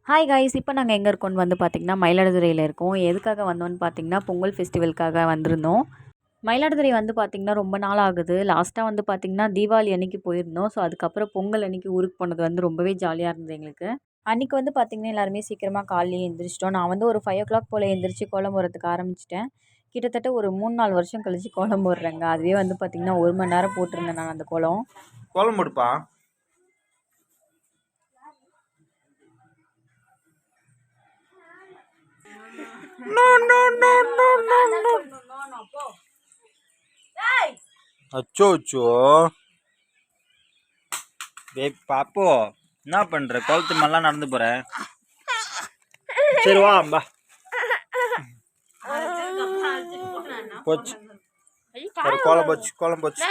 Hi guys, இப்போ நாங்கள் எங்கே இருக்கோம்னு வந்து பார்த்திங்கன்னா மயிலாடுதுறையில் இருக்கோம். எதுக்காக வந்தோம்னு பார்த்திங்கன்னா பொங்கல் ஃபெஸ்டிவலுக்காக வந்திருந்தோம். மயிலாடுதுறை வந்து பார்த்திங்கன்னா ரொம்ப நாள் ஆகுது. லாஸ்ட்டாக வந்து பார்த்திங்கன்னா தீபாவளி அன்னைக்கு போயிருந்தோம். ஸோ அதுக்கப்புறம் பொங்கல் அன்னைக்கு ஊருக்கு போனது வந்து ரொம்பவே ஜாலியாக இருந்தது எங்களுக்கு. அன்றைக்கி வந்து பார்த்திங்கன்னா எல்லாருமே சீக்கிரமாக காலையிலே எழுந்திரிச்சிட்டோம். நான் வந்து ஒரு 5 o'clock போல் எழுந்திரிச்சு கோலம் போடுறதுக்கு ஆரம்பிச்சிட்டேன். கிட்டத்தட்ட ஒரு 3-4 வருஷம் கழிச்சு கோலம் போடுறேங்க. அதுவே வந்து பார்த்திங்கன்னா 1 மணி நேரம் போட்டிருந்தேன் நான் அந்த கோலம். கோலம் போடுப்பா. அச்சோ அச்சோ பாப்போ, என்ன பண்ற? கோலத்து மேலாம் நடந்து போற. சரி வா பா. போச்சு கோலம் போச்சு, கோலம் போச்சு.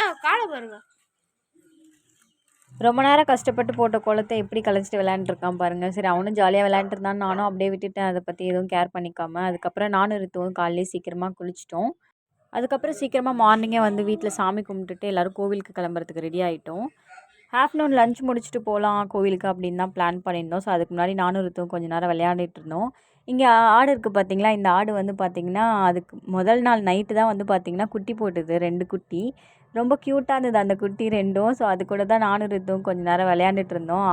ரொம்ப நேரம் கஷ்டப்பட்டு போட்ட கோலத்தை எப்படி கலைச்சிட்டு விளையாண்டுருக்கான் பாருங்கள். சரி, அவனும் ஜாலியாக விளையாண்டுருந்தான். நானும் அப்படியே விட்டுட்டேன், அதை பற்றி எதுவும் கேர் பண்ணிக்காமல். அதுக்கப்புறம் நானும் ரித்துவும் காலையிலே சீக்கிரமாக குளிச்சிட்டோம். அதுக்கப்புறம் சீக்கிரமாக மார்னிங்கே வந்து வீட்டில் சாமி கும்பிட்டுட்டு எல்லோரும் கோவிலுக்கு கிளம்புறதுக்கு ரெடி ஆகிட்டோம். ஆஃப்டர்நூன் லஞ்ச் முடிச்சுட்டு போகலாம் கோவிலுக்கு அப்படின்னு தான் பிளான் பண்ணியிருந்தோம். ஸோ அதுக்கு முன்னாடி நானும் ரித்துவும் கொஞ்சம் நேரம் விளையாடிட்டு இருந்தோம். இங்கே ஆடு இருக்குது பார்த்தீங்களா, இந்த ஆடு வந்து பார்த்திங்கன்னா அதுக்கு முதல் நாள் நைட்டு தான் வந்து பார்த்திங்கன்னா குட்டி போட்டுது, 2 குட்டி. ரொம்ப க்யூட்டாக இருந்தது அந்த குட்டி 2ம். ஸோ அது கூட தான் நானும் ரித்துவும் கொஞ்சம் நேரம் விளையாண்டுட்டு இருந்தோம்.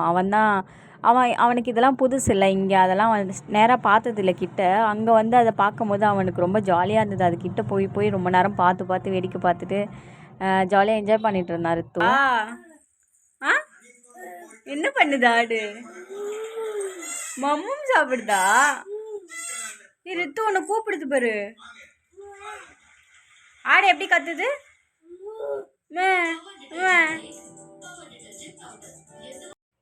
அவனுக்கு இதெல்லாம் புதுசு இல்லை, இங்கே அதெல்லாம் நேராக பார்த்ததில்ல கிட்ட. அங்கே வந்து அதை பார்க்கும்போது அவனுக்கு ரொம்ப ஜாலியாக இருந்தது. அது கிட்ட போய் போய் ரொம்ப நேரம் பார்த்து வேடிக்கை பார்த்துட்டு ஜாலியாக என்ஜாய் பண்ணிட்டு இருந்தான் ரித்து. என்ன பண்ணுது ஆடு? மம்மும் சாப்பிடுதா? ரித்து உன்னை கூப்பிடுது பாரு. ஆடு எப்படி கத்துது?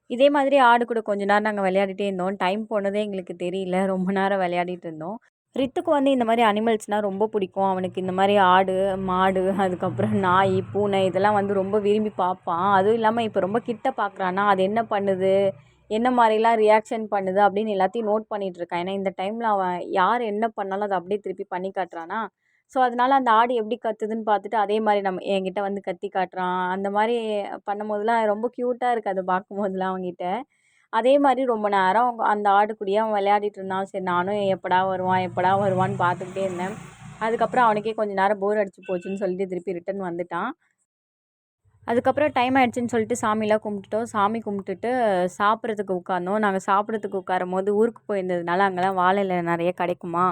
இதே மாதிரி ஆடு கூட கொஞ்ச நேரம் நாங்கள் விளையாடிட்டே இருந்தோம். டைம் போனதே எங்களுக்கு தெரியல. ரொம்ப நேரம் விளையாடிட்டு இருந்தோம். ரித்துக்கு வந்து இந்த மாதிரி அனிமல்ஸ்னால் ரொம்ப பிடிக்கும். அவனுக்கு இந்த மாதிரி ஆடு, மாடு, அதுக்கப்புறம் நாய், பூனை இதெல்லாம் வந்து ரொம்ப விரும்பி பார்ப்பான். அதுவும் இல்லாமல் இப்போ ரொம்ப கிட்ட பார்க்குறான்னா அது என்ன பண்ணுது, என்ன மாதிரிலாம் ரியாக்ஷன் பண்ணுது அப்படின்னு எல்லாத்தையும் நோட் பண்ணிகிட்ருக்கான். ஏன்னா இந்த டைமில் அவன் யார் என்ன பண்ணாலும் அதை அப்படியே திருப்பி பண்ணி காட்டுறானா. ஸோ அதனால் அந்த ஆடு எப்படி கத்துதுன்னு பார்த்துட்டு அதே மாதிரி என்கிட்ட வந்து கத்தி காட்டுறான். அந்த மாதிரி பண்ணும்போதெல்லாம் ரொம்ப க்யூட்டாக இருக்குது அதை பார்க்கும்போதெல்லாம் அவங்ககிட்ட. அதே மாதிரி ரொம்ப நேரம் அந்த ஆடு கூடயே அவன் விளையாடிட்டு இருந்தான். சரி, நானும் எப்படா வருவான்னு பார்த்துக்கிட்டே இருந்தேன். அதுக்கப்புறம் அவனுக்கே கொஞ்சம் நேரம் போர் அடிச்சு போச்சுன்னு சொல்லிட்டு திருப்பி ரிட்டன் வந்துட்டான். அதுக்கப்புறம் டைம் ஆகிடுச்சின்னு சொல்லிட்டு சாமிலாம் கும்பிட்டுட்டோம். சாமி கும்பிட்டுட்டு சாப்பிட்றதுக்கு உட்காந்தோம். நாங்கள் சாப்பிட்றதுக்கு உட்காரும்போது ஊருக்கு போயிருந்ததுனால அங்கெல்லாம் வாழை இலை நிறைய கிடைக்குமா.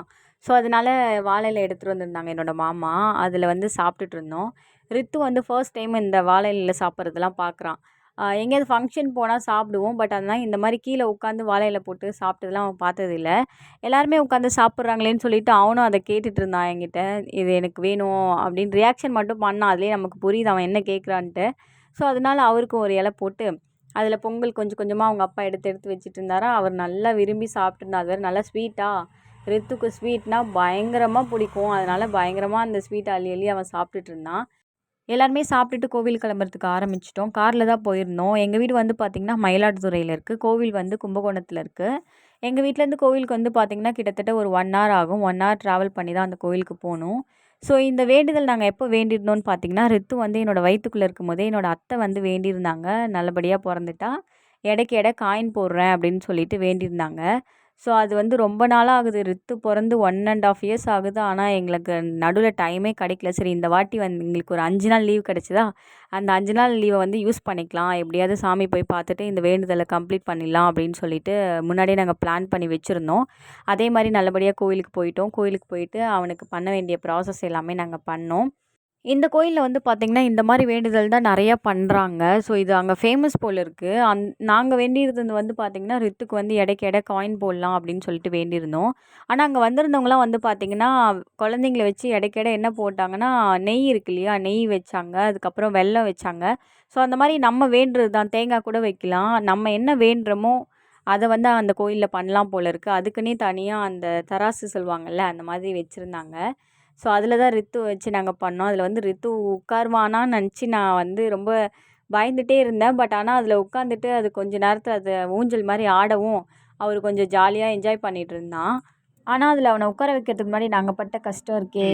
ஸோ அதனால் வாழை இலை எடுத்துகிட்டு வந்திருந்தாங்க என்னோடய மாமா. அதில் வந்து சாப்பிட்டுட்டு இருந்தோம். ரித்து வந்து ஃபர்ஸ்ட் டைம் இந்த வாழை இலையில் சாப்பிட்றதெல்லாம் பார்க்குறான். எங்கேயாவது ஃபங்க்ஷன் போனால் சாப்பிடுவோம். பட் அதனால் இந்த மாதிரி கீழே உட்காந்து வாழை இலை போட்டு சாப்பிட்டதெல்லாம் அவன் பார்த்ததில்ல. எல்லாருமே உட்காந்து சாப்பிட்றாங்களேன்னு சொல்லிட்டு அவனும் அதை கேட்டுட்டு இருந்தான் என்கிட்ட. இது எனக்கு வேணும் அப்படின்னு ரியாக்ஷன் மட்டும் பண்ணான். அதுலேயே நமக்கு புரியுது அவன் என்ன கேட்குறான்ட்டு. ஸோ அதனால் அவருக்கும் ஒரு இலை போட்டு அதில் பொங்கல் கொஞ்சம் கொஞ்சமாக அவங்க அப்பா எடுத்து வச்சுட்டு இருந்தாரா. அவர் நல்லா விரும்பி சாப்பிட்டுருந்தார். அது வேறு நல்லா ஸ்வீட்டாக. ரித்துக்கு ஸ்வீட்னால் பயங்கரமாக பிடிக்கும். அதனால் பயங்கரமாக அந்த ஸ்வீட் அள்ளி அவன் சாப்பிட்டுட்டு இருந்தான். எல்லாருமே சாப்பிட்டுட்டு கோவில் கிளம்புறதுக்கு ஆரம்பிச்சிட்டோம். காரில் தான் போயிருந்தோம். எங்கள் வீடு வந்து பார்த்திங்கன்னா மயிலாடுதுறையில் இருக்குது. கோவில் வந்து கும்பகோணத்தில் இருக்குது. எங்கள் வீட்டிலேருந்து கோவிலுக்கு வந்து பார்த்திங்கன்னா கிட்டத்தட்ட ஒரு 1 hour ஆகும். 1 hour ட்ராவல் பண்ணி தான் அந்த கோவிலுக்கு போகணும். ஸோ இந்த வேண்டுதல் நாங்கள் எப்போ வேண்டியிருந்தோம்னு பார்த்திங்கன்னா, ரித்து வந்து என்னோடய வயிற்றுக்குள்ளே இருக்கும்போதே என்னோடய அத்தை வந்து வேண்டியிருந்தாங்க. நல்லபடியாக பிறந்துட்டா எடைக்கு எடை காயின் போடுறேன் அப்படின்னு சொல்லிட்டு வேண்டியிருந்தாங்க. ஸோ அது வந்து ரொம்ப நாளாக ஆகுது. ரித்து பிறந்து 1.5 years ஆகுது. ஆனால் எங்களுக்கு நடுவில் டைமே கிடைக்கல. சரி, இந்த வாட்டி வந்து எங்களுக்கு ஒரு 5 நாள் லீவ் கிடச்சிதா, அந்த 5 நாள் லீவை வந்து யூஸ் பண்ணிக்கலாம். எப்படியாவது சாமி போய் பார்த்துட்டு இந்த வேண்டுதலை கம்ப்ளீட் பண்ணிடலாம் அப்படின்னு சொல்லிட்டு முன்னாடியே நாங்கள் பிளான் பண்ணி வச்சுருந்தோம். அதே மாதிரி நல்லபடியாக கோயிலுக்கு போயிட்டோம். கோயிலுக்கு போயிட்டு அவனுக்கு பண்ண வேண்டிய ப்ராசஸ் எல்லாமே நாங்கள் பண்ணோம். இந்த கோயிலில் வந்து பார்த்திங்கன்னா இந்த மாதிரி வேண்டுதல் தான் நிறையா பண்ணுறாங்க. ஸோ இது அங்கே ஃபேமஸ் போல் இருக்குது. நாங்கள் வேண்டியிருந்தது வந்து பார்த்திங்கன்னா ரித்துக்கு வந்து எடைக்கு எடை காயின் போடலாம் அப்படின்னு சொல்லிட்டு வேண்டியிருந்தோம். ஆனால் அங்கே வந்திருந்தவங்களாம் வந்து பார்த்திங்கன்னா குழந்தைங்கள வச்சு எடைக்கு எடை என்ன போட்டாங்கன்னா, நெய் இருக்கு இல்லையா, நெய் வச்சாங்க, அதுக்கப்புறம் வெல்லம் வச்சாங்க. ஸோ அந்த மாதிரி நம்ம வேண்டுறது தான், தேங்காய் கூட வைக்கலாம். நம்ம என்ன வேண்டுறோமோ அதை வந்து அந்த கோயிலில் பண்ணலாம் போல் இருக்குது. அதுக்குன்னே தனியாக அந்த தராசு சொல்லுவாங்கள்ல, அந்த மாதிரி வச்சுருந்தாங்க. ஸோ அதில் தான் ரித்து வச்சு நாங்கள் பண்ணோம். அதில் வந்து ரித்து உட்காருவானான்னு நினச்சி நான் வந்து ரொம்ப பயந்துகிட்டே இருந்தேன். பட் ஆனால் அதில் உட்காந்துட்டு அது கொஞ்சம் நேரத்தில் அது ஊஞ்சல் மாதிரி ஆடவும் அவர் கொஞ்சம் ஜாலியாக என்ஜாய் பண்ணிகிட்டு இருந்தான். ஆனால் அதில் அவனை உட்கார வைக்கிறதுக்கு முன்னாடி நாங்கள் பட்ட கஷ்டம் இருக்கே.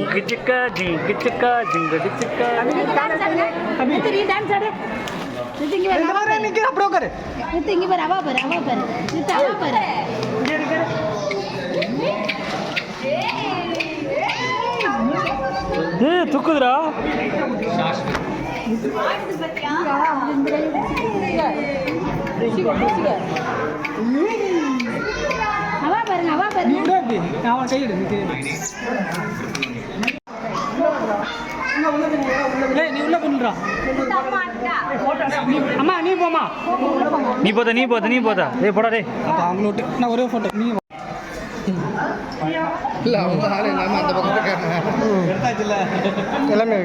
ஏய் துக்குதுடா. அவன் கை எடு. நீ உள்ள பண்ணுறா. அம்மா நீ போமா. நீ போதா. ஏய் போடா டேய். அவங்களோட்டு நான் ஒரே ஃபோட்டோ நீ இல்லை அவங்க ஆள் எல்லாமே அந்த பக்கம் இருக்காங்க. எடுத்தாச்சுல்ல எல்லாமே